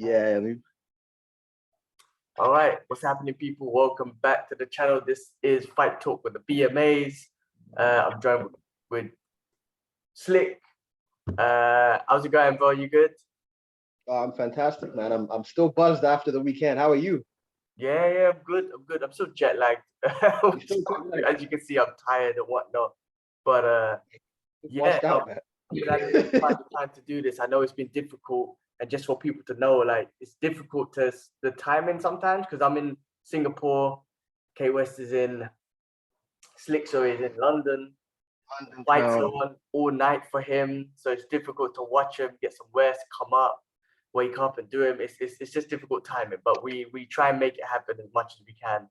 Yeah, All right, what's happening, people? Welcome back to the channel. This is Fight Talk with the BMAs. I'm joined with Slick. How's it going, bro? You good? I'm fantastic, man. I'm still buzzed after the weekend. How are you? Yeah, I'm good. I'm still jet lagged. As you can see, I'm tired and whatnot. But yeah, Washed out, man. I'm glad we found the time to do this. I know it's been difficult, and just for people to know, like it's difficult to the timing sometimes because I'm in Singapore, K West is in Slick, so he's in London. Fights on all night for him, so it's difficult to watch him get some rest, come up, wake up, and do him. It's just difficult timing, but we try and make it happen as much as we can,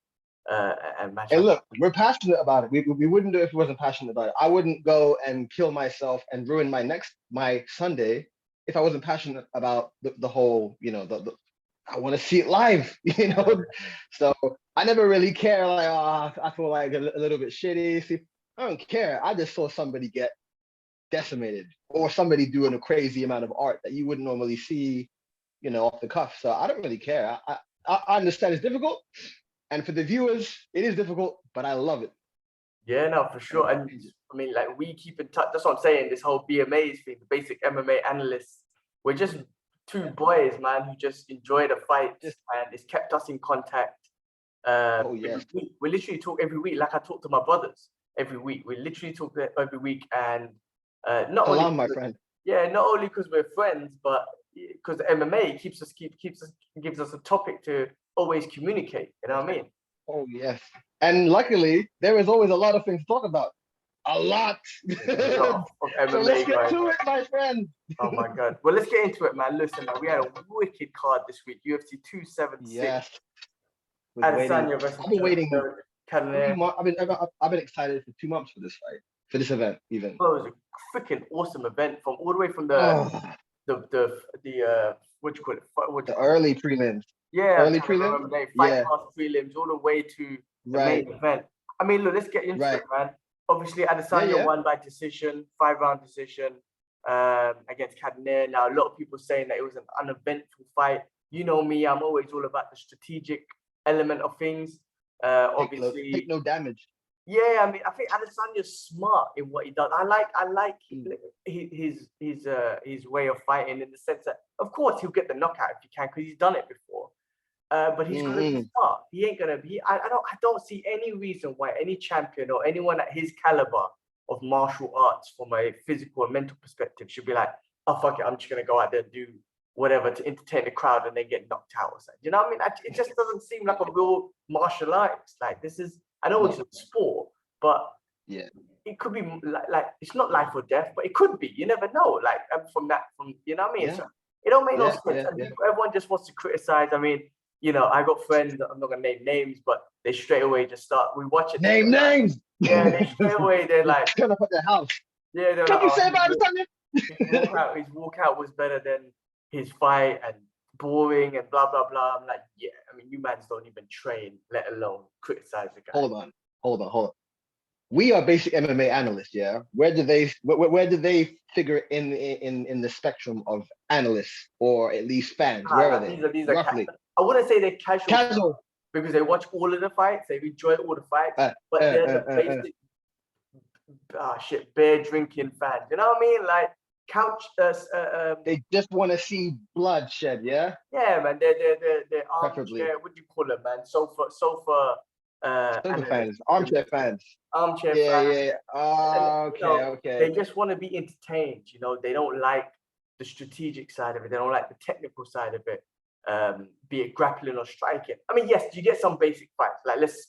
and match Hey, up. look, we're passionate about it. We wouldn't do it if we wasn't passionate about it. I wouldn't go and kill myself and ruin my Sunday if I wasn't passionate about the whole, I want to see it live, So I never really care. Like, I feel like a little bit shitty. See, I don't care. I just saw somebody get decimated or somebody doing a crazy amount of art that you wouldn't normally see, off the cuff. So I don't really care. I understand it's difficult. And for the viewers, it is difficult, but I love it. Yeah, no, for sure. And I mean, like we keep in touch. That's what I'm saying. This whole BMAs thing, the basic MMA analysts, we're just two boys, man, who just enjoy the fights, and it's kept us in contact. Yes. We literally talk every week. Like I talk to my brothers every week. We literally talk every week, and not Salam, only my friend. Yeah, not only because we're friends, but because MMA gives us a topic to always communicate. You know what I mean? Oh yes. And luckily, there is always a lot of things to talk about. A lot. Of MMA, so let's get to it, my friend. Oh my God. Well, let's get into it, man. Listen, man, we had a wicked card this week. UFC 276. Yes. Adesanya versus I've been waiting. Cannonier. I've been excited for 2 months for this fight, for this event, even. Well, it was a freaking awesome event from all the way from the what do you call it? The early prelims. Yeah, early prelims. Fight past prelims all the way to the main event. I mean, look, let's get into it, man. Obviously, Adesanya won by decision, 5-round decision against Cannonier. Now, a lot of people saying that it was an uneventful fight. You know me, I'm always all about the strategic element of things. Obviously, take no damage. Yeah, I mean, I think Adesanya's smart in what he does. I like his way of fighting in the sense that, of course, he'll get the knockout if he can because he's done it before. But he's gonna be smart. He ain't gonna be. I don't see any reason why any champion or anyone at his caliber of martial arts, from a physical and mental perspective, should be like, oh fuck it, I'm just gonna go out there and do whatever to entertain the crowd and then get knocked out or something. You know what I mean? It just doesn't seem like a real martial arts. Like this is. I know it's a sport, but it could be like it's not life or death, but it could be. You never know. Like from you know what I mean? So it don't make no sense. Everyone just wants to criticize. I mean, I got friends. I'm not gonna name names, but they straight away just start. We watch it. Name names. Yeah, they straight away they're like, turn up at their house. Yeah, they're like, you say about his walkout was better than his fight and boring and blah blah blah. I'm like, yeah. I mean, you mans don't even train, let alone criticize the guy. Hold on. We are basic MMA analysts, yeah. Where do they figure in the spectrum of analysts or at least fans? Where are they? These are roughly. I wouldn't say they're casual because they watch all of the fights, they enjoy all the fights, but they're the basic beer drinking fans. You know what I mean? Like couch. They just want to see bloodshed, yeah. Yeah, man. They're armchair. What do you call it, man? Sofa fans, armchair fans. Yeah. Okay. They just want to be entertained. They don't like the strategic side of it. They don't like the technical side of it. Be it grappling or striking. I mean, yes, you get some basic fights. Like let's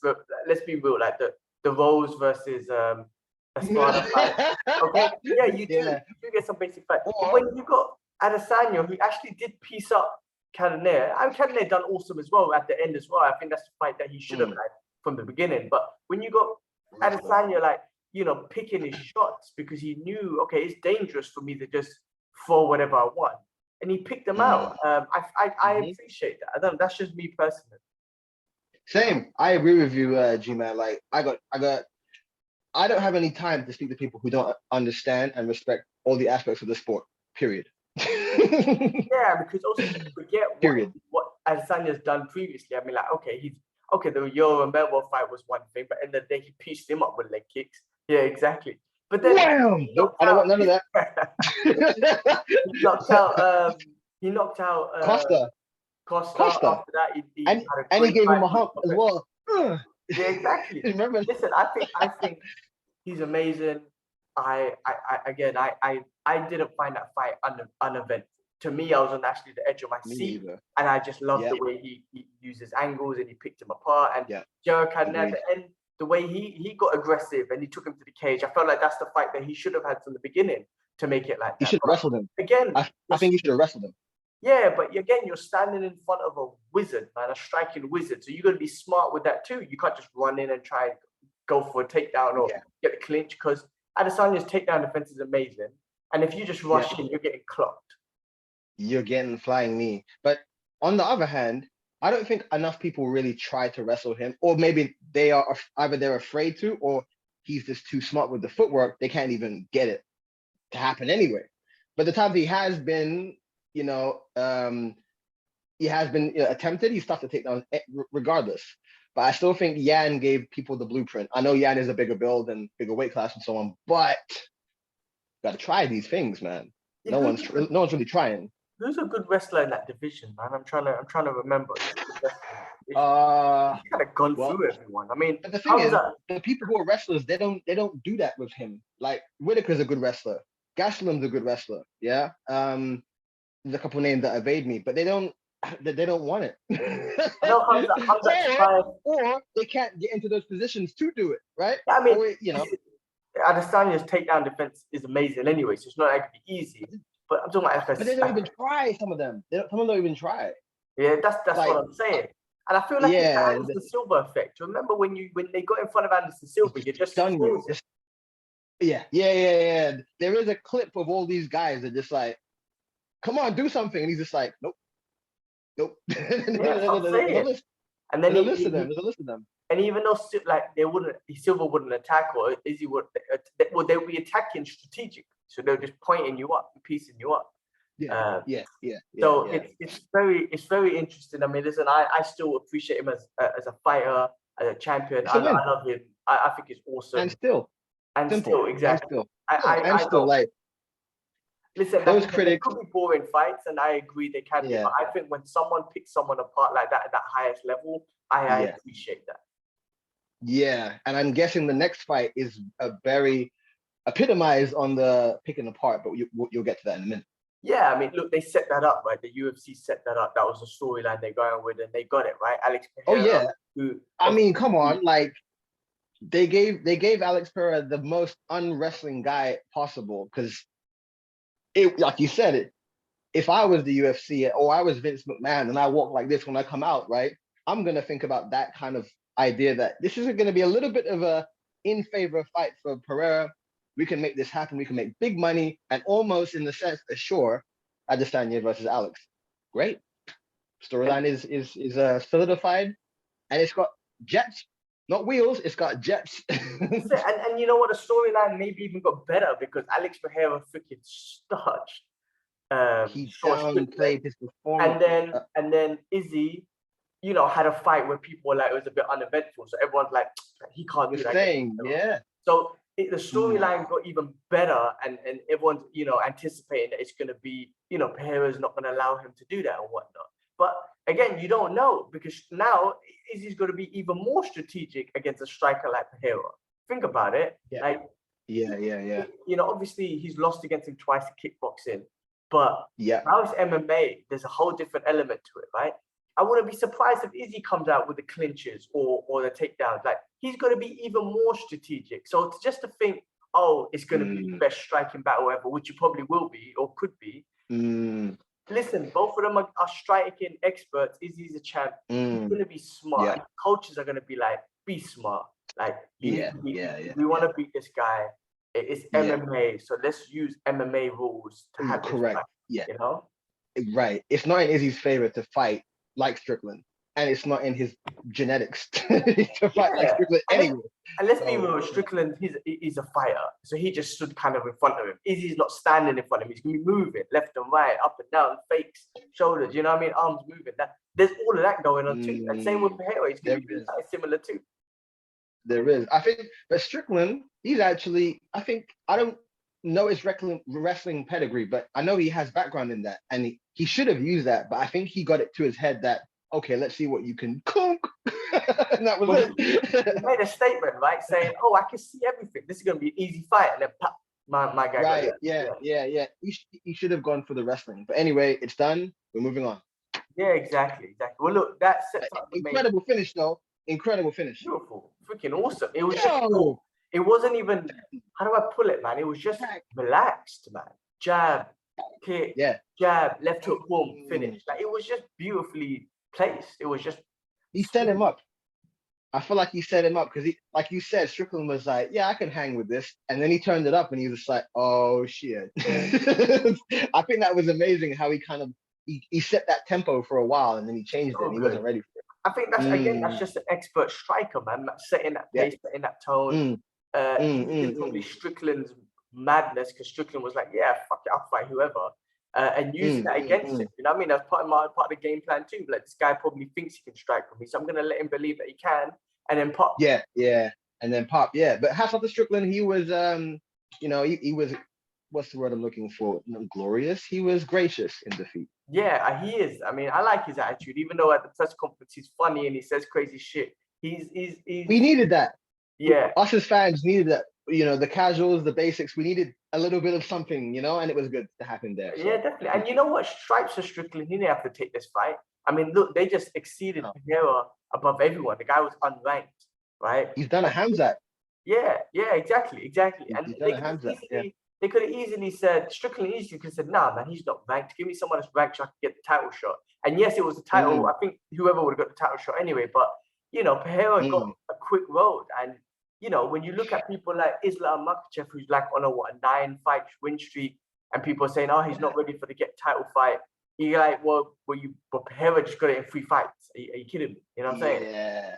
be real. Like the Rose versus Espada fight. Okay, yeah, you do get some basic fights. But when you got Adesanya, who actually did piece up Cannonier, and Cannonier done awesome as well at the end as well. I think that's the fight that he should have had from the beginning. But when you got Adesanya, like, picking his shots because he knew, okay, it's dangerous for me to just throw whatever I want, and he picked them out. I appreciate that. I don't. That's just me personally. Same. I agree with you, G-Man. Like I don't have any time to speak to people who don't understand and respect all the aspects of the sport. Period. Yeah, because also you forget Period. what Adesanya's done previously. I mean, like, okay, the Yoel Romero fight was one thing, but in the day he pieced him up with leg kicks. Yeah, exactly. But then Wham! he Nope, knocked I don't out. want none of that. He knocked out. He knocked out Costa, Costa. Costa, After that, he and had a and he great gave him fight a with hump as Lopez. well. Yeah, exactly. Remember? Listen, I think he's amazing. I didn't find that fight uneventful. To me, I was on actually the edge of my Me seat, neither. and I just loved Yeah, the way he used his angles and he picked him apart. And yeah, Jericho at agreed. the end, the way he got aggressive and he took him to the cage, I felt like that's the fight that he should have had from the beginning to make it like He that. should But wrestle him. again, I think he should have wrestled him. yeah, but again, you're standing in front of a wizard, man, a striking wizard. So you got to be smart with that too. You can't just run in and try and go for a takedown or Yeah, get the clinch, because Adesanya's takedown defense is amazing. And if you just rush yeah. in, you're getting clocked. You're getting flying knee. But on the other hand, I don't think enough people really try to wrestle him, or maybe they are either they're afraid to, or he's just too smart with the footwork. They can't even get it to happen anyway. But the times he has been, you know, he has been attempted. He's tough to take down regardless. But I still think Yan gave people the blueprint. I know Yan is a bigger build and bigger weight class and so on, but got to try these things, man. Yeah, No one's really trying. who's a good wrestler in that division, man? I'm trying to remember. Who's a good wrestler in that division? He's kind of gone Well, through everyone. I mean, but the thing is, Hamza, the people who are wrestlers, they don't do that with him. Like Whitaker's a good wrestler, Gaslam's a good wrestler. Yeah, there's a couple names that evade me, but they don't want it. I know Hamza tried. or they can't get into those positions to do it, right? I mean, Or Adesanya's takedown defense is amazing anyway, so it's not like it'd be easy. But I'm talking about like but they don't even try. Some of them, some of them don't even try. yeah, that's Like, what I'm saying. And I feel like it's the yeah, Anderson Silva effect. Remember when they got in front of Anderson Silva, you just done you. frozen. Yeah. There is a clip of all these guys that just like, come on, do something, and he's just like, nope. Yeah, There's that's what I'm saying. And then a list of them. There's a list of them. and even though like Silva wouldn't attack, or Izzy would, well, they would be attacking strategic, so they're just pointing you up, piecing you up. Yeah. So it's very interesting. I mean, listen, I still appreciate him as a fighter, as a champion. I love him. I think he's awesome. And still, And simple. still, exactly. And still, like, listen, those they critics could be boring fights, and I agree they can be. Yeah. But I think when someone picks someone apart like that at that highest level, I appreciate that. Yeah, and I'm guessing the next fight is a very epitomized on the picking apart, but you'll get to that in a minute. Yeah, I mean, look, they set that up, right? The UFC set that up. That was the storyline they're going with, and they got it right. Alex Pereira, Oh yeah, who, I mean, come on, like they gave Alex Pereira the most unwrestling guy possible, because it, like you said it. If I was the UFC or I was Vince McMahon and I walk like this when I come out, right? I'm gonna think about that kind of idea, that this is going to be a little bit of a in favor fight for Pereira. We can make this happen. We can make big money and almost, in the sense, assure Adesanya versus Alex. Great. Storyline is solidified, and it's got jets, not wheels. It's got jets. and you know what? The storyline maybe even got better because Alex Pereira freaking starched. He downplayed his performance, and then Izzy, had a fight where people were like, it was a bit uneventful. So everyone's like, he can't do that. Yeah. So the storyline got even better, and everyone's, anticipating that it's going to be, Pereira's not going to allow him to do that and whatnot. But again, you don't know, because now Izzy's going to be even more strategic against a striker like Pereira. Think about it. Yeah. Like, yeah. Obviously he's lost against him twice in kickboxing, but now it's MMA. There's a whole different element to it, right? I wouldn't be surprised if Izzy comes out with the clinches or the takedowns. Like, he's going to be even more strategic. So just to think, it's going to be the best striking battle ever, which it probably will be or could be. Listen, both of them are striking experts. Izzy's a champ. He's going to be smart. Yeah. And coaches are going to be like, be smart. Like, we want to beat this guy. It's MMA, so let's use MMA rules to have this fight, Right. It's not in Izzy's favor to fight like Strickland. and it's not in his genetics to fight like Strickland anyway. And let's be real, Strickland, he's a fighter. So he just stood kind of in front of him. Izzy's not standing in front of him. He's going to be moving left and right, up and down, fakes, shoulders, you know what I mean? Arms moving. There's all of that going on too. And same with Pereira. He's going to be similar too. There is. I think, but Strickland, he's actually, I don't know his wrestling pedigree, but I know he has background in that. And he should have used that, but I think he got it to his head that, okay, let's see what you can cook. And that was it. He made a statement, right? Saying, oh, I can see everything. This is going to be an easy fight. And then pop, my guy. Right, yeah. He should have gone for the wrestling. But anyway, it's done. We're moving on. Yeah, exactly. Well, look, that sets up the incredible finish, though. Incredible finish. Beautiful. Freaking awesome. It was just cool. It wasn't even, how do I pull it, man? It was just relaxed, man. Jab, kick, jab, left hook, boom, finish. Like, it was just beautifully placed. It was just. He set him up. I feel like he set him up because he, like you said, Strickland was like, yeah, I can hang with this. And then he turned it up and he was like, oh, shit. I think that was amazing how he kind of, he set that tempo for a while and then he changed it and he wasn't ready for it. I think that's, again, that's just an expert striker, man. Setting that pace, setting that tone. Probably Strickland's madness because Strickland was like, yeah, fuck it, I'll fight whoever. And using that against him. You know what I mean? That's part of the game plan too. Like, this guy probably thinks he can strike with me, so I'm gonna let him believe that he can, and then pop. Yeah. And then pop, But hats off to Strickland. He was he was, what's the word I'm looking for? Glorious. He was gracious in defeat. Yeah, he is. I mean, I like his attitude, even though at the press conference he's funny and he says crazy shit. He's we needed that. Yeah. Us as fans needed that. You know, the casuals, the basics, we needed a little bit of something, and it was good to happen there. So. Yeah, definitely. And you know what? Stripes for Strickland, he didn't have to take this fight. I mean, look, they just exceeded Pereira above everyone. The guy was unranked, right? He's done a Hamzat. Yeah, exactly. And they could have easily said, Strickland easily could have said, nah, man, he's not ranked. Give me someone that's ranked so I can get the title shot. And yes, it was the title. I think whoever would have got the title shot anyway. But, Pereira got a quick road. And, when you look at people like Islam Makhachev, who's like on a 9-fight win streak, and people are saying, oh, he's not ready for the title fight. You're like, but Pereira just got it in 3 fights. Are you kidding me? You know what I'm saying? Yeah.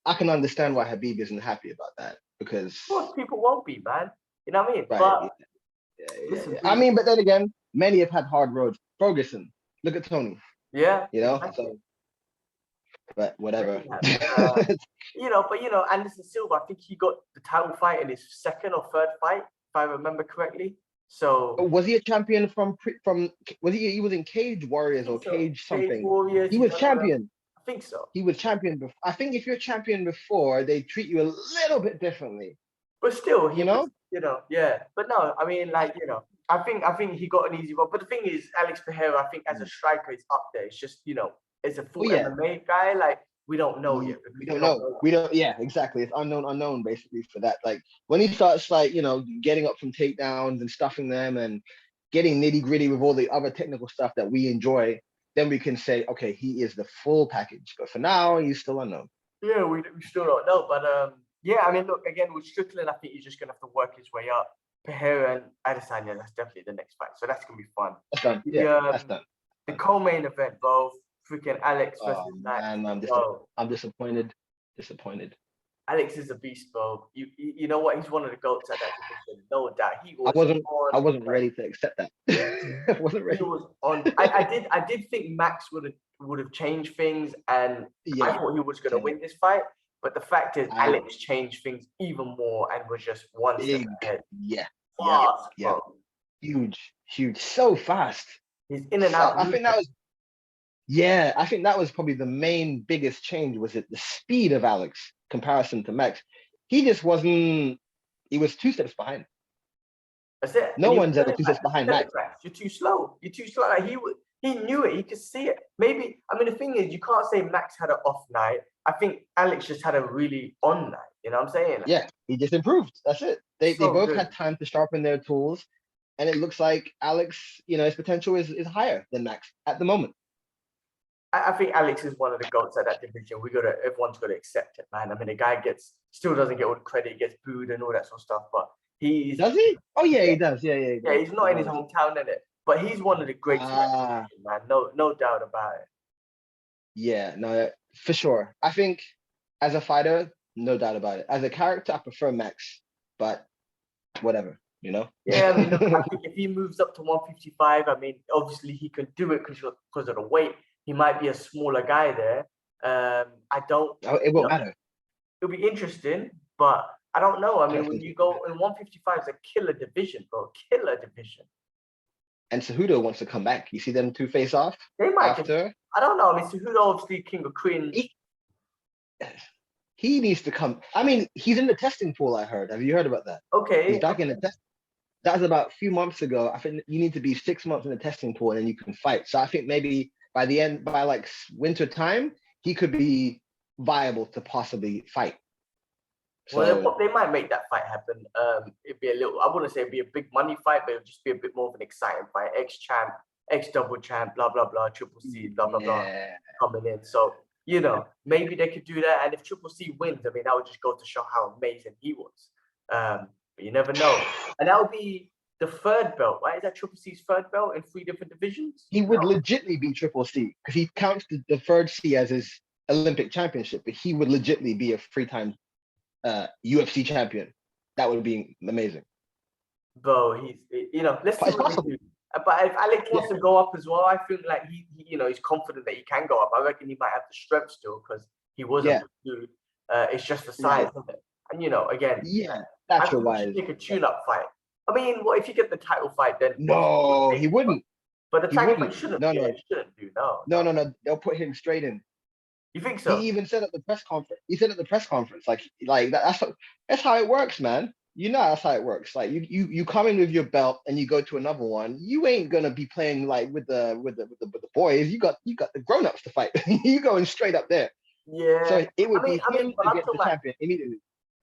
I can understand why Habib isn't happy about that because. Of course, people won't be, man. You know what I mean? Right. But listen, I mean, but then again, many have had hard roads. Ferguson, look at Tony. Yeah. Exactly. So, but whatever. Anderson Silva, I think he got the title fight in his 2nd or 3rd fight, if I remember correctly. So was he a champion from was he was in Cage Warriors or Cage something? Cage Warriors, he was champion. I think so. He was champion before. I think if you're champion before, they treat you a little bit differently. But still, But no, I mean, I think he got an easy one. But the thing is, Alex Pereira, I think as a striker, is up there. It's just, as a full MMA guy, like, we don't know yet. We don't know. Yeah, exactly. It's unknown basically for that. Like, when he starts, getting up from takedowns and stuffing them and getting nitty gritty with all the other technical stuff that we enjoy, then we can say, okay, he is the full package. But for now, he's still unknown. Yeah, we still don't know. But I mean, look, again, with Strickland, I think he's just going to have to work his way up. Pereira and Adesanya, that's definitely the next fight. So that's going to be fun. That's done. That's done. The co-main event, bro. Freaking Alex versus Max. I'm disappointed. Alex is a beast, bro. You know what? He's one of the GOATs at that division. No doubt. I wasn't ready to accept that. I wasn't ready. He was on. I did think Max would have changed things, and I thought he was going to win this fight. But the fact is, Alex changed things even more and was just one step ahead. Yeah. Huge. So fast. He's in and out. I think that was probably the biggest change was it the speed of Alex comparison to Max. He just wasn't. He was 2 steps behind. That's it. No one's ever 2 steps behind Max. You're too slow. Like he knew it. He could see it. Maybe. I mean, the thing is, you can't say Max had an off night. I think Alex just had a really on night. You know what I'm saying? Yeah, he just improved. That's it. They both had time to sharpen their tools, and it looks like Alex, his potential is higher than Max at the moment. I think Alex is one of the GOATs at that division. Everyone's got to accept it, man. I mean, the guy still doesn't get all the credit. He gets booed and all that sort of stuff, but does he? Oh yeah, he does. Yeah. Yeah, he's not in his hometown, in it, but he's one of the greats, man. No doubt about it. Yeah, no, for sure. I think as a fighter, no doubt about it. As a character, I prefer Max, but whatever, you know? Yeah, I mean, look, I think if he moves up to 155, I mean, obviously he can do it because of the weight. He might be a smaller guy there. I don't, No, it you won't know, matter. it'll be interesting, but I don't know. I I mean, don't when think you so. go in 155, it's a killer division, bro. Killer division. And Cejudo wants to come back. You see them two face off They might just, after. I don't know. I mean, Cejudo obviously king of cringe. He, he needs to come. I mean, he's in the testing pool, I heard. Have you heard about that? He's Okay, back in the test. That was about a few months ago. I think you need to be 6 months in the testing pool and then you can fight. So I think maybe by the end, by like winter time, he could be viable to possibly fight. well, So they might make that fight happen. It'd be a little, I wouldn't say it'd be a big money fight, but it'd just be a bit more of an exciting fight. Ex-champ, ex-double champ, blah, blah, blah, Triple C, blah, blah, blah, yeah, coming in. So, you know, maybe they could do that. And if Triple C wins, I mean, that would just go to show how amazing he was. But you never know. And that would be the third belt, right? Is that Triple C's third belt in 3 different divisions? he would legitimately be triple C because he counts the third C as his Olympic championship, but he would legitimately be a 3 time UFC champion. That would be amazing. Bro, you know, let's see It's what they possible. do. But if Alex wants Yeah, to go up as well, I feel like you know, he's confident that he can go up. I reckon he might have the strength still because he was a yeah, good dude. It's just the size, right. isn't it? And you know, again, Yeah, I stature think he should wise. take a tune-up fight. I mean, what if you get the title fight? Then obviously he would No, take he it. wouldn't. But the He title fight wouldn't. shouldn't. No, Yeah, no, it shouldn't do. No, no, no. no, no. They'll put him straight in. You think He so? even said at the press conference. He said at the press conference, that's how it works, man. You know that's how it works. Like you come in with your belt and you go to another one. You ain't gonna be playing like with the boys. You got the grown ups to fight. You going straight up there. Yeah. So it would be I mean, him but I'm against talking the about champion immediately.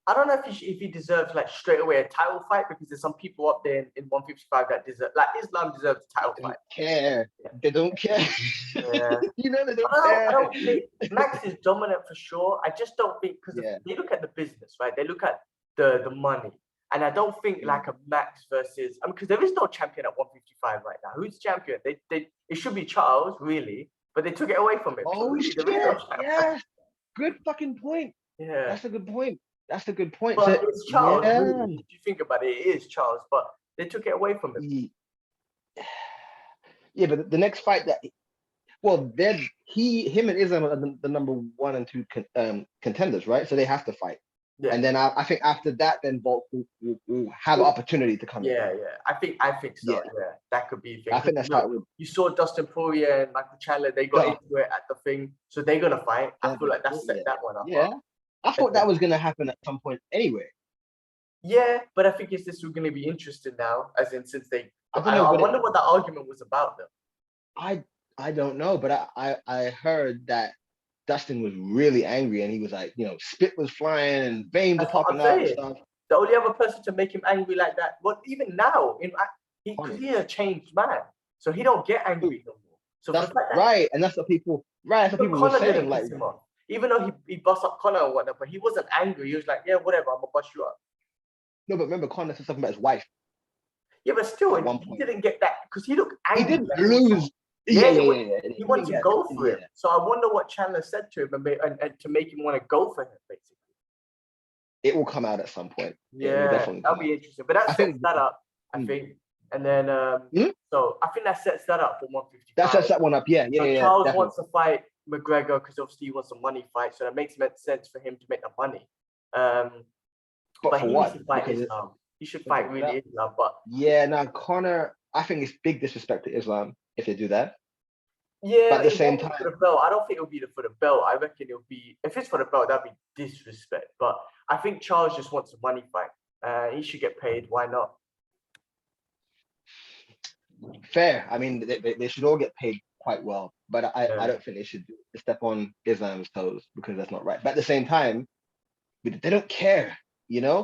I don't know if he deserves like straight away a title fight because there's some people up there in 155 that deserve like Islam deserves a title They fight. don't care. Yeah. They don't care. Yeah. You know they don't I care. don't think Max is dominant for sure. I just don't think because Yeah. they look at the business, right? They look at the money. And I don't think like a Max versus I mean because there is no champion at 155 right now. Who's champion? They it should be Charles, really, but they took it away from him. So Oh really there is no shit. champion. Yeah. Good fucking point. Yeah. That's a good point. That's a good point. So But it's Charles, yeah. really. If you think about it, it is Charles, but they took it away from him. Yeah, but the next fight that well, then him and Islam are the number 1 and 2 contenders, right? So they have to fight. Yeah. And then I think after that, then Volk will have an opportunity to come in. Yeah, yeah. I think so. Yeah, Yeah, that could be a thing. I think that's how it would. You saw Dustin Poirier and Michael Chandler. They got Go. into it at the thing, so they're gonna fight. I feel like that's set Yeah, that one up. yeah. I And thought then, that was gonna happen at some point anyway. yeah, but I think it's this is gonna be interesting now, as in since they. I don't I know, but wonder what that argument was about though. I don't know, but I heard that Dustin was really angry and he was like, spit was flying and veins are That's what I'm popping out and saying. stuff. The only other person to make him angry like that, well, even now, because Connor. he's a changed man, so he don't get angry no more. So for That's the fact that right, and that's what people were Connor saying. didn't Like, piss him off. Even though he bust up Connor or whatnot, but he wasn't angry. He was like, yeah, whatever, I'm gonna bust you up. no, but remember Connor said something about his wife Yeah, but still, at one he point. didn't get that because he looked He angry. did Like lose. yeah, Yeah. he wanted to go for Yeah. him. So I wonder what Chandler said to him and to make him want to go for him, basically. It will come out at some point. It will Yeah, definitely that'll come be out. interesting. But that I sets think that up, I mm, think. And then so I think that sets that up for that 155. sets that one up. Yeah, So Charles definitely. wants to fight McGregor because obviously he wants a money fight. So that makes sense for him to make the money. But But for he needs what? to fight Because Islam. He should fight really Islam. But yeah, now Connor, I think it's big disrespect to Islam if they do that. yeah, But at the it same won't be for time, the belt. I don't think it'll be for the belt. I reckon it'll be if it's for the belt, that'd be disrespect. But I think Charles just wants a money fight. He should get paid. Why not? fair. I mean, they should all get paid quite well, but I Yeah. don't think they should step on Islam's toes because that's not right. But at the same time, they don't care,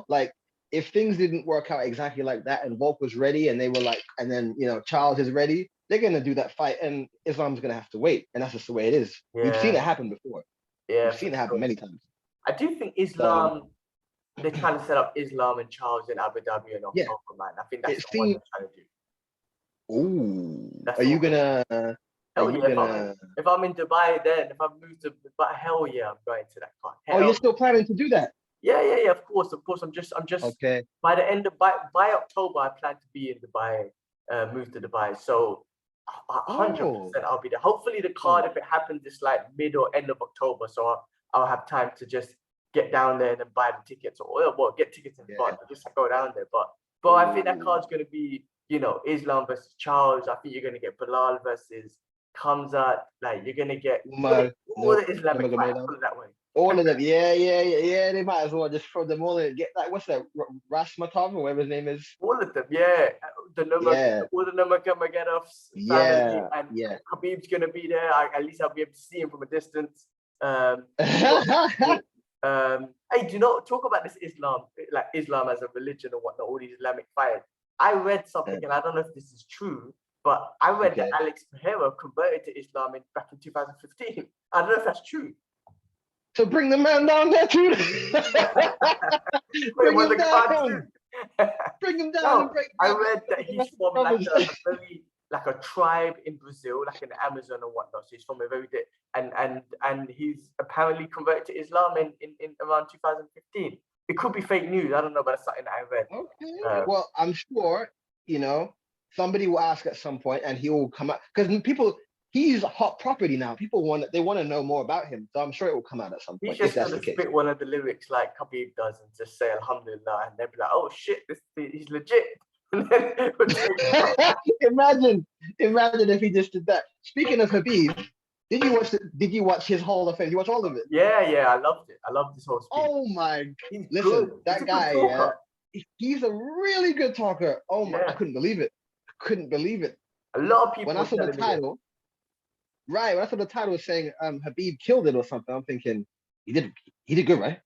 Like if things didn't work out exactly like that and Volk was ready and they were like, and then Charles is ready, they're gonna do that fight and Islam's gonna have to wait, and that's just the way it is. We've seen it happen before. Yeah, We've for seen it happen sure. many times. I do think So Islam. They're trying to set up Islam and Charles in Abu Dhabi in yeah, October, man. I think it that's the one seems. they're trying to do. Ooh, That's are the you one. gonna Are Hell you yeah! gonna? If I'm in Dubai, then if I move to Dubai, hell yeah, I'm going to that card. Oh, you're Hell still planning to do that? yeah. Of course. I'm just. Okay. By the end of by October, I plan to be in Dubai, move to Dubai. So, 100% Oh. I'll be there. Hopefully, the Oh. card, if it happens, is like mid or end of October, so I'll have time to just get down there and then buy the tickets, or well, get tickets in Yeah. advance, but just go down there. But I think that Ooh. card's gonna be, Islam versus Charles. I think you're gonna get Bilal versus Kamzat. Like you're gonna get Umar, all no, the Islamic fights, Nurmagomedov. put it that way. All of them. Yeah. They might as well just throw them all in. Get like what's that? Rasmatov or whatever his name is. All of them, yeah. Yeah. All the Nurmagomedov's family, Yeah. and Yeah. Khabib's gonna be there. At least I'll be able to see him from a distance. Hey, do you know? Talk about this Islam, like Islam as a religion or whatnot. All these Islamic fires. I read something, and I don't know if this is true, but I read that Okay. Alex Pereira converted to Islam back in 2015. I don't know if that's true. So bring the man down there too. Wait, Bring was him the card down. too? Bring him down No, and break I down read that the he's rest of the from like brothers. a very like a tribe in Brazil, like in the Amazon or whatnot. So he's from a very and he's apparently converted to Islam in around 2015. It could be fake news. I don't know, but it's something that I read. Okay. Well, I'm sure, somebody will ask at some point and he will come out because he's a hot property now. People want to know more about him. So I'm sure it will come out at some He's point if just that's gonna the case. spit one of the lyrics like Khabib does and just say Alhamdulillah, and they'll be like, "Oh shit, he's legit." And then Imagine if he just did that. Speaking of Habib, did you watch his Hall of Fame? Did you watch all of it? yeah, I loved it. I loved this whole speech. Oh my! He's Listen, good. that He's a guy, good talker. he's a really good talker. Oh my! I Yeah. couldn't believe it. A lot of people When I were saw the telling me this. title, right? When I saw the title saying Habib killed it or something, I'm thinking he did good, right?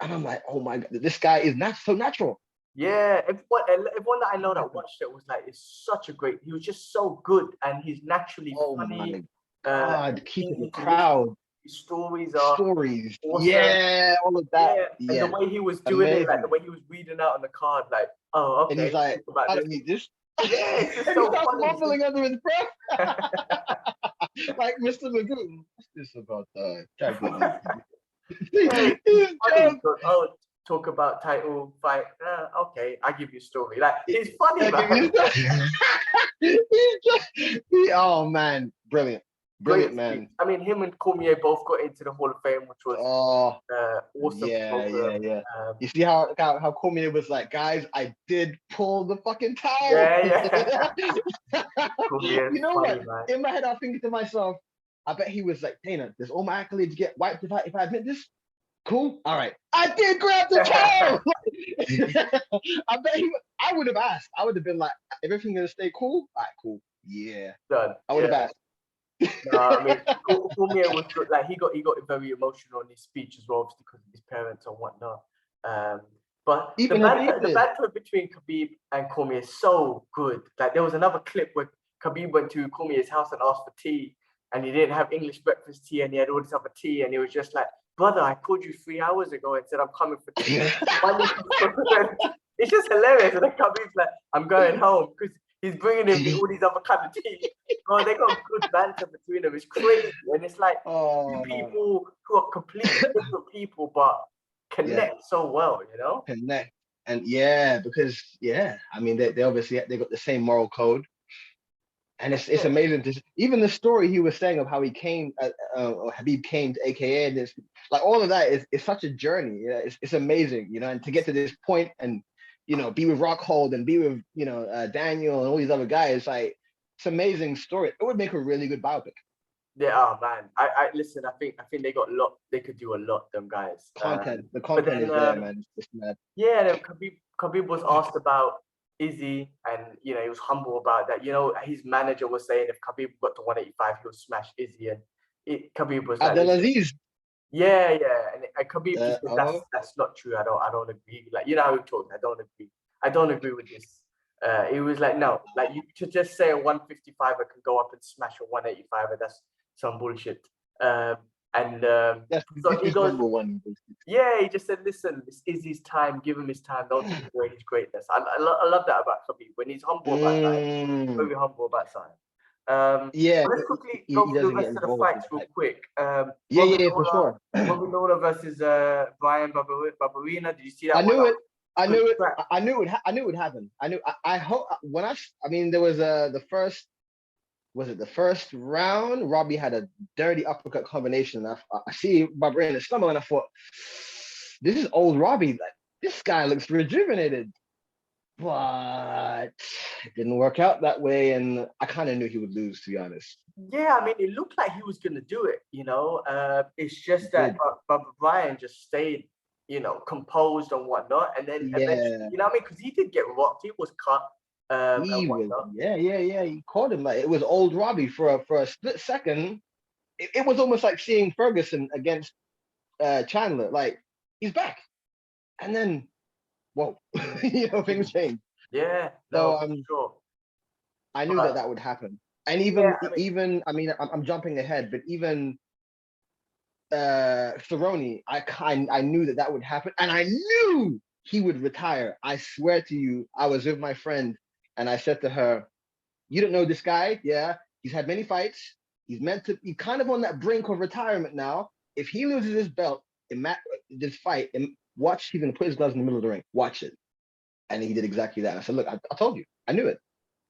And I'm like, oh my god, this guy is not so natural. Yeah, everyone that I know that Natural. watched it was like, it's such a great. He was just so good, and he's naturally Oh funny. my god, keeping Easy the to listen. crowd, His stories are stories, awesome. yeah, all of that, Yeah, and the yeah, way he was doing it, like amazing. the way he was reading out on the card, like, oh, And okay, he's like, talk about I this. don't need this. Yeah, it's just And he so starts funny. mumbling under his breath, like Mr. Magoo. What's this about Champions League? Yeah, He's it's funny. just, Oh, talk about title fight. Okay, I give you a story. Like, he's funny, I give man. you oh man, brilliant, Great man. speech. I mean, him and Cormier both got into the Hall of Fame, which was awesome. Yeah. You see how Cannonier was like, guys, I did pull the fucking title. Yeah. Cormier You is know funny, what? man. In my head, I'm thinking to myself, I bet he was like, Dana, does all my accolades get wiped if I admit this? Cool. All right. I did grab the title. I would have asked. I would have been like, everything gonna stay cool? All right, cool. Yeah. Done. I would have asked. I mean, Cormier was good. Like he got very emotional in his speech as well, obviously because of his parents and whatnot. But Even the banter between Khabib and Cormier is so good. Like there was another clip where Khabib went to Cormier's house and asked for tea, and he didn't have English breakfast tea, and he had all this other tea, and he was just like, "Brother, I called you 3 hours ago and said I'm coming for tea." It's just hilarious. And then Khabib's like, "I'm going home," because he's bringing him all these other kind of tea. Oh, they got good banter between them. It's crazy, and it's like people who are completely different people, but connect so well, Connect, and because I mean they obviously they got the same moral code, and it's amazing to even the story he was saying of how he came, or Habib came to AKA, and it's like all of that is such a journey. Yeah, it's amazing, and to get to this point and be with Rockhold and be with Daniel and all these other guys, like it's an amazing story. It would make a really good biopic. Yeah, oh man. I listen. I think they got a lot. They could do a lot. Them guys. The content is there, man. It's just mad. Yeah, then Khabib was asked about Izzy, and he was humble about that. His manager was saying if Khabib got to 185, he'll smash Izzy, and Khabib was like, Abdelaziz. yeah, and Khabib just said, that's not true. I don't agree. Like how he talks. I don't agree with this. He was like, no, like you to just say a 155er can go up and smash a 185er. That's some bullshit. So he goes, number one. yeah, he just said, listen, this is his time. Give him his time. Don't take away his greatness. I love that about Khabib when he's humble about that. Very humble about something. Yeah, Let's quickly he go through the doesn't get rest of the involved in fights real like. quick. Yeah, for sure. Robbie Lawler versus Brian Barberina. Did you see I that one? knew it. I Good knew it. track. I knew it. I knew it would happen. I knew. I hope when I mean, there was the first. Was it the first round? Robbie had a dirty uppercut combination. I see Barbara in the stomach, and I thought, this is old Robbie. Like, this guy looks rejuvenated. But it didn't work out that way, and I kind of knew he would lose, to be honest. Yeah, I mean, it looked like he was gonna do it. It's just that Did. Brian just stayed, composed and whatnot, and then eventually, Yeah, you know what I mean? Because he did get rocked. He was cut, and he was. whatnot. Yeah. He caught him like it was old Robbie for a split second. It was almost like seeing Ferguson against Chandler. Like he's back, and then whoa, things change. Yeah, no, So for sure. I knew But that would happen. And yeah, I mean, I mean, I'm jumping ahead, but even Cerrone, I knew that would happen, and I knew he would retire. I swear to you, I was with my friend, and I said to her, "You don't know this guy, yeah? He's had many fights. He's kind of on that brink of retirement now. If he loses his belt in this fight, and watch, he's gonna put his gloves in the middle of the ring. Watch it." And he did exactly that. And I said, "Look, I told you, I knew it.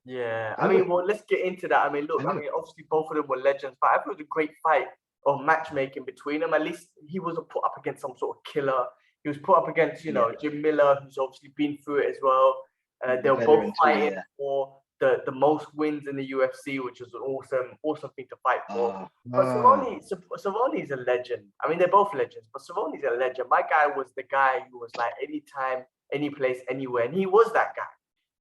yeah, I I knew mean, it. well, let's get into that. I mean, look, I I knew it." mean, obviously both of them were legends, but I thought it was a great fight of matchmaking between them. At least he wasn't put up against some sort of killer. He was put up against, Yeah, Jim Miller, who's obviously been through it as well. They the were both veteran too. fighting Yeah. for the most wins in the UFC, which was an awesome thing to fight for. Uh, But uh, Cerrone is a legend. I mean, they're both legends, but Cerrone's a legend. My guy was the guy who was like anytime, any place, anywhere, and he was that guy.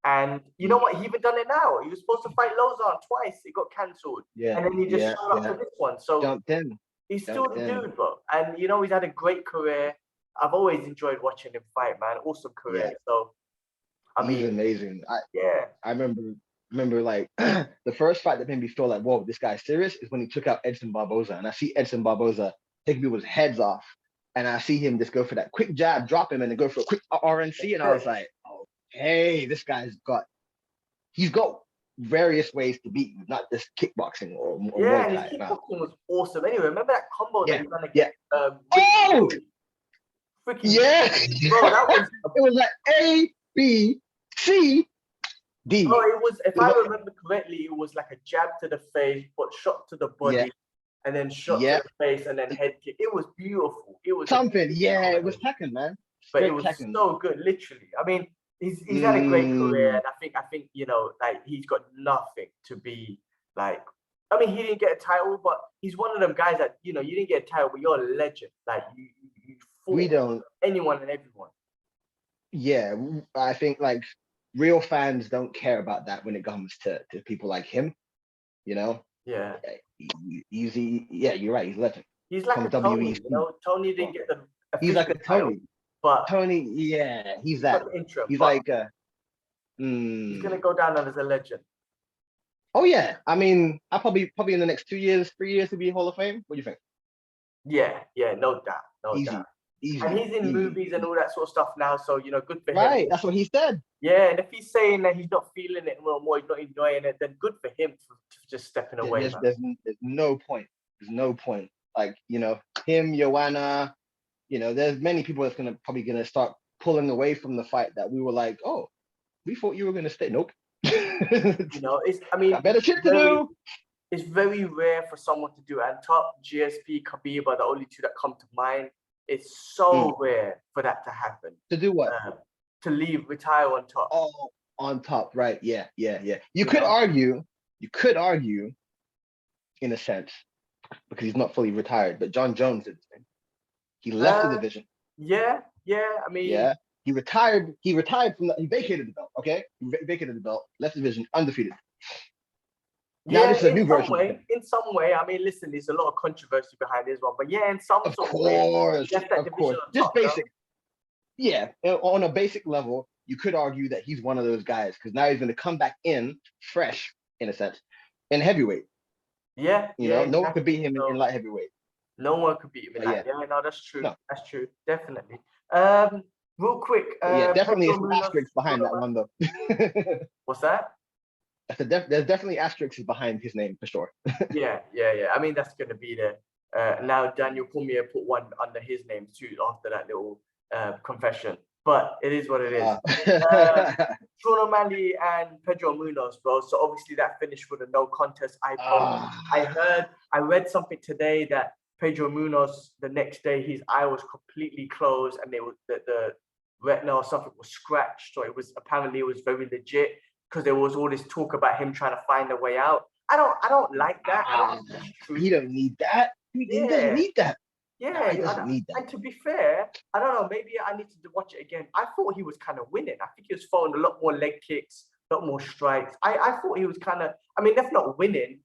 And you know what? He even done it now. He was supposed to fight Lozon twice. It got cancelled. yeah, And then he just yeah, showed up yeah. for this one. So Jumped in, he's still jumped the in. dude, bro. And he's had a great career. I've always enjoyed watching him fight, man. Awesome Yeah, career. So I he's mean, amazing. yeah. I remember like the first fight that made me feel like, whoa, this guy's serious is when he took out Edson Barboza, and I see Edson Barboza taking people's heads off, and I see him just go for that quick jab, drop him, and then go for a quick RNC, and I was like, oh, hey, this guy's he's got various ways to beat you, not just kickboxing or Yeah, Muay and his Thai. No. kickboxing was awesome. Anyway, remember that combo that Yeah, he done yeah. against Oh, freaking yeah. bro, that was It was like ABCD. bro, it was, if It was I like, remember correctly, it was like a jab to the face, but shot to the yeah, body, and then shot to yeah. the face, and then head kick. It was beautiful. It was a Something. beautiful Yeah, it was combination. Tekken, man. But it Straight was Tekken. so good, literally. I mean, he's had a great career, Mm, and I think like he's got nothing to be like. I mean, he didn't get a title, but he's one of them guys that you didn't get a title, but you're a legend. Like you we fought don't. anyone and everyone. Yeah, I think like real fans don't care about that when it comes to people like him. You know, Yeah, Yeah, you're right. He's legend he's like from a Tony. WEC. Tony didn't Well, get the he's like official a title, Tony. but Tony, yeah, he's he got that. the interim. He's But like, he's gonna mm, go down as a legend. oh yeah. I mean, I probably in the next 2 years, 3 years to be Hall of Fame. What do you think? Yeah, no doubt, no doubt. Easy, And easy, he's in easy. movies and all that sort of stuff now, so good for him. Right, that's what he said. Yeah, and if he's saying that he's not feeling it no more, he's not enjoying it, then good for him for just stepping away, There's man. there's no point. There's no point. Like him, Joanna. There's many people that's probably gonna start pulling away from the fight that we were like, oh, we thought you were gonna stay. Nope. I mean, Got better shit to do. it's very rare for someone to do it. And top GSP, Khabib are the only two that come to mind. It's so rare for that to happen. To do what? To retire on top. Oh, on top, right? Yeah. You could argue, in a sense, because he's not fully retired, but John Jones did the same. He left the division. Yeah. I mean, yeah, he retired. He vacated the belt. Okay, he vacated the belt, left the division, undefeated. Now this is a new version of him. In some way, I mean, listen, there's a lot of controversy behind this one, but yeah, in some Of sort of way, course, just basic. No? Yeah, on a basic level, you could argue that he's one of those guys because now he's going to come back in fresh, in a sense, in heavyweight. Yeah, no one could beat him in light heavyweight. No one could beat him in that. Yeah, no, that's true. No. That's true, definitely. Real quick. Yeah, definitely some asterisks behind that one though. What's that? There's definitely asterisks behind his name for sure. Yeah. I mean, that's going to be there. Now, Daniel Cormier put one under his name too after that little confession. But it is what it is. Sean O'Malley and Pedro Munoz, bro. So obviously that finished with a no contest. I read something today that Pedro Munoz, the next day, his eye was completely closed and the retina or something was scratched. So it was very legit because there was all this talk about him trying to find a way out. I don't like that. I don't think that's true. He don't need that. He doesn't need that. Yeah, no, he doesn't need that. And to be fair, I don't know, maybe I need to watch it again. I thought he was kind of winning. I think he was throwing a lot more leg kicks, a lot more strikes. I thought he was kind of, I mean, if not winning,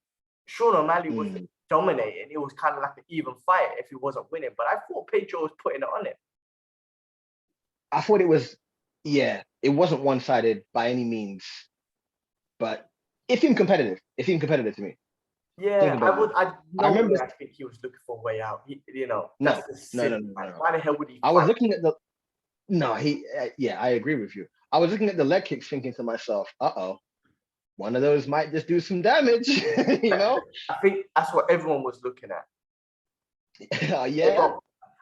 Sean O'Malley was dominating. It was kind of like an even fight if he wasn't winning. But I thought Pedro was putting it on him. I thought it was, it wasn't one-sided by any means, but it seemed competitive. It seemed competitive to me. Yeah, I remember. I think he was looking for a way out. No. Why the hell would he? I was looking at I agree with you. I was looking at the leg kicks, thinking to myself, one of those might just do some damage. You know. I think that's what everyone was looking at. Yeah.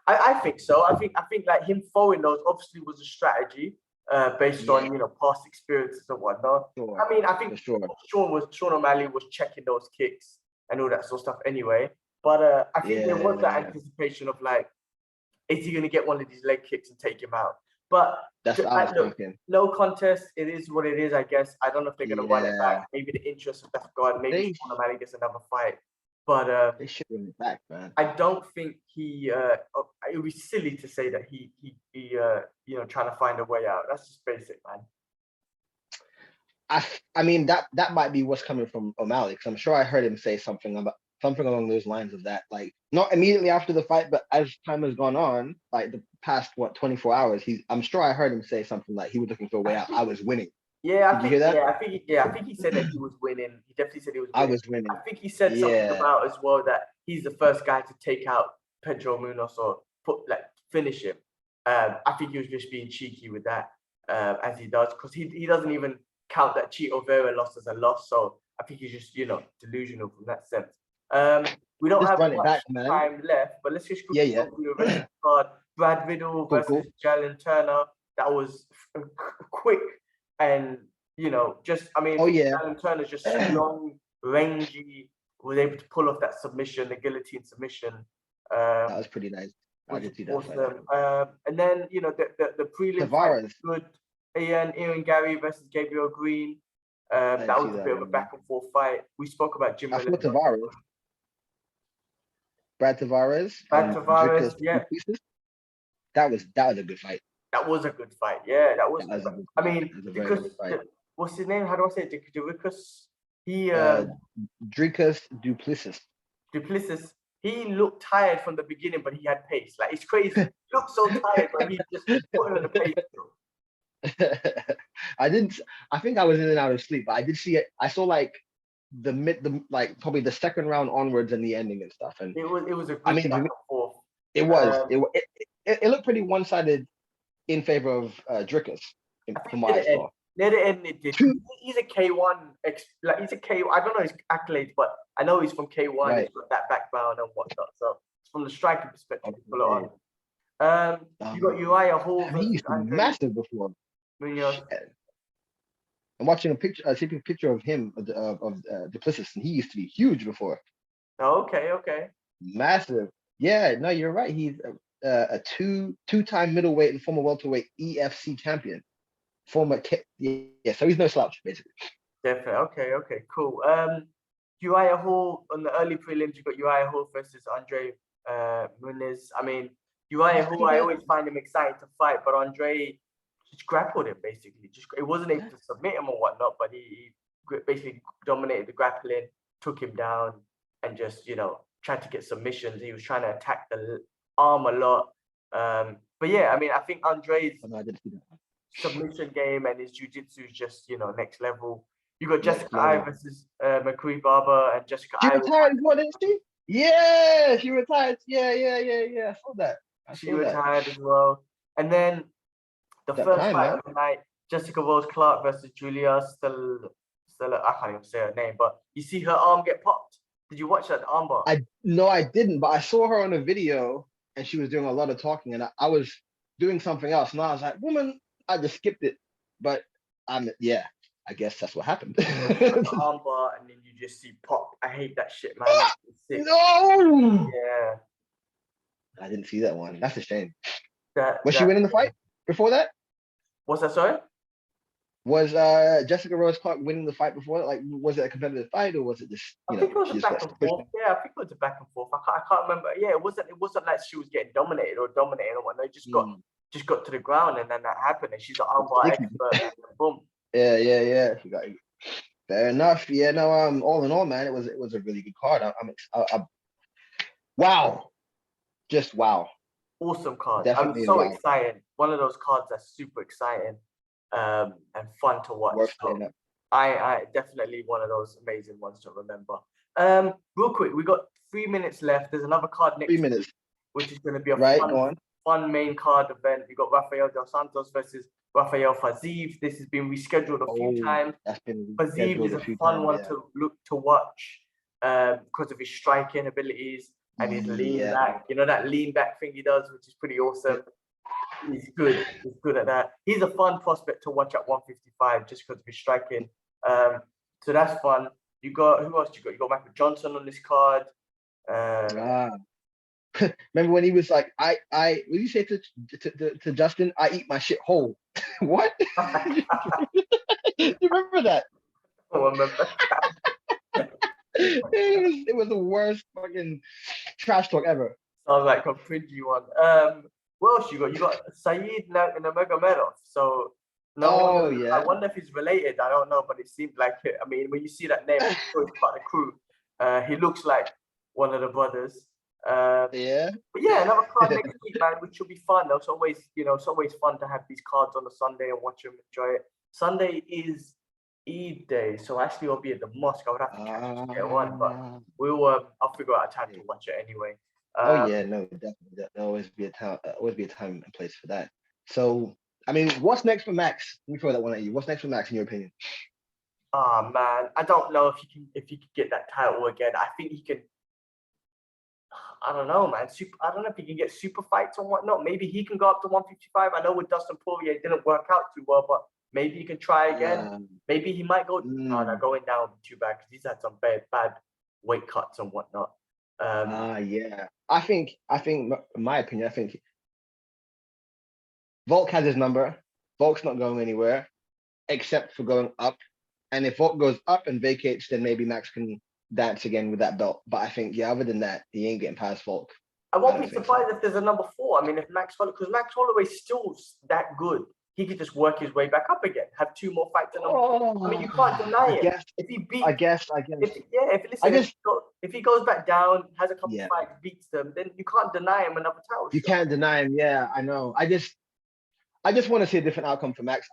I think so. I think like him throwing those obviously was a strategy based on past experiences and whatnot. Sure. I mean, I think Sean O'Malley was checking those kicks and all that sort of stuff anyway. But I think there was that anticipation of like, is he going to get one of these leg kicks and take him out? But that's what I was thinking. No contest. It is what it is, I guess. I don't know if they're going to run it back. Maybe the interest of that God. Maybe Sean O'Malley gets another fight. But they should run it back, man. I don't think he. It would be silly to say that he trying to find a way out. That's just basic, man. I mean that might be what's coming from O'Malley, because I'm sure I heard him say something along those lines of that, like not immediately after the fight, but as time has gone on, like the past 24 hours, I'm sure I heard him say something like he was looking for a way out. I was winning. Yeah, Did you hear that? I think he said that he was winning. He definitely said he was winning. I was winning. I think he said something about as well that he's the first guy to take out Pedro Munoz or finish him. I think he was just being cheeky with that, as he does, because he doesn't even count that Chito Vera loss as a loss. So I think he's just delusional from that sense. We don't have much time left, but let's just quickly go through the rest of the card. Brad Riddle versus Jalen Turner. That was quick. And Jalen Turner's just long, rangy, was able to pull off that submission, the guillotine submission. That was pretty nice. I did see that. Awesome. And then the prelims was good. Ian Gary versus Gabriel Green. That was a bit of a back and forth fight. We spoke about Jim Miller. Brad Tavares. Yeah. That was a good fight. That was a good fight. Yeah, that was. I mean, because what's his name? How do I say it? Dricus. Dricus Duplessis. Duplessis. He looked tired from the beginning, but he had pace. Like, it's crazy. He looked so tired, but he just put on the pace. I think I was in and out of sleep, but I did see it. I saw like probably the second round onwards and the ending and stuff. And it was a good back and forth. It was. It looked pretty one-sided in favor of Dricus, from what I saw. Near the end, it did. He's a K1, he's a K1. I don't know his accolades, but I know he's from K1. Right. He's got that background and whatnot. So from the striking perspective, pull it on. You got Uriah Hall. He used to be massive before. Munoz. I'm watching a picture of him of Duplessis, and he used to be huge before. Oh, okay. Massive. Yeah, no, you're right. He's a two-time middleweight and former welterweight EFC champion. So he's no slouch, basically. Definitely. Okay, cool. Uriah Hall, on the early prelims, you got Uriah Hall versus Andre Muniz. I mean, Uriah Hall, I always find him exciting to fight, but Andre just grappled him, basically. It wasn't able to submit him or whatnot, but he basically dominated the grappling, took him down, and just, tried to get submissions. He was trying to attack the arm a lot. But yeah, I mean, I think Andre's submission game and his jiu-jitsu is just, next level. You got Jessica Eye versus McCree Barber, and Jessica Eye. She retired, what is she? Yeah, she retired. Yeah. I saw that. She retired as well. And then the first fight of the night, Jessica Rose Clark versus Julia So look, I can't even say her name, but you see her arm get popped. Did you watch that armbar? No, I didn't, but I saw her on a video and she was doing a lot of talking, and I was doing something else, and I was like, woman, I just skipped it. But yeah, I guess that's what happened. Armbar, and then you just see pop. I hate that shit, man. No, Yeah. I didn't see that one. That's a shame. Was she winning the fight before that? What's that, sorry? Was Jessica Rose Clark winning the fight before that? Like, was it a competitive fight, or was it just, I think it was a back and forth. Yeah, I think it was a back and forth. I can't remember. Yeah, it wasn't like she was getting dominated or whatnot. It just got to the ground, and then that happened, and she's an armbar expert, and boom. Yeah. Fair enough. Yeah, no. All in all, man, it was a really good card. I'm wow, just wow. Awesome card. Definitely I'm so wow. excited. One of those cards that's super exciting, and fun to watch. Worth So playing up. I definitely one of those amazing ones to remember. Real quick, we got 3 minutes left. There's another card next 3 minutes, which is going to be a fun main card event. We got Rafael dos Santos versus Rafael Fiziev. This has been rescheduled a few times. That's been Fiziev is a fun one to look to watch because of his striking abilities and his lean back. You know, that lean back thing he does, which is pretty awesome. He's good. He's good at that. He's a fun prospect to watch at 155 just because of his striking. So that's fun. You got, who else you got? You got Michael Johnson on this card. Remember when he was like, what did you say to Justin? I eat my shit whole. What? You remember that? I remember. It was the worst fucking trash talk ever. Sounds like a cringy one. What else you got? You got Saeed Nurmagomedov. So I wonder if he's related. I don't know, but it seemed like it. I mean, when you see that name, it's part of the crew. He looks like one of the brothers. But yeah, another card next week, man, which will be fun. It's always fun to have these cards on a Sunday and watch them, enjoy it. Sunday is Eid day, so actually I'll be at the mosque. I would have to catch get one, but I'll figure out a time to watch it anyway. No, definitely. There'll always be a time and place for that. So, I mean, what's next for Max? Let me throw that one at you. What's next for Max in your opinion? Man, I don't know if he can get that title again. I think he can. I don't know, man. I don't know if he can get super fights or whatnot. Maybe he can go up to 155. I know with Dustin Poirier, it didn't work out too well, but maybe he can try again. Maybe he might go. No, going down would be too bad because he's had some bad weight cuts and whatnot. Yeah. I think, in my opinion, I think Volk has his number. Volk's not going anywhere except for going up. And if Volk goes up and vacates, then maybe Max can dance again with that belt. But I think, other than that, he ain't getting past Volk. I won't be surprised if there's a number 4. I mean, if because Max Holloway's still that good, he could just work his way back up again, have 2 more fights. I mean, you can't deny it. If he beats, I guess. If he goes back down, has a couple fights, beats them, then you can't deny him another title. You can't deny him. Yeah, I know. I just want to see a different outcome for Max.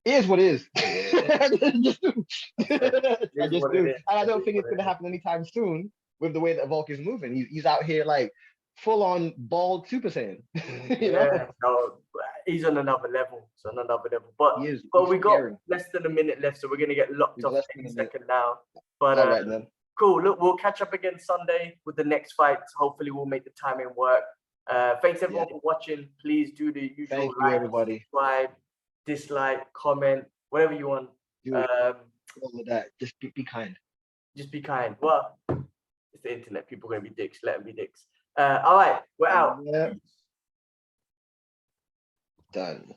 It is what it is. I just do. And I don't think it's going to happen anytime soon with the way that Volk is moving. He's out here like full on bald Super Saiyan. No, he's on another level. But we got less than a minute left, so we're going to get locked off any second now. But all right, then. Cool. Look, we'll catch up again Sunday with the next fights. Hopefully, we'll make the timing work. Thanks everyone for watching. Please do the usual. Thank you, everybody. Subscribe, dislike, comment, whatever you want. All of that. Just be kind. Just be kind. Well, it's the internet. People are going to be dicks. Let them be dicks. All right. We're out. Done.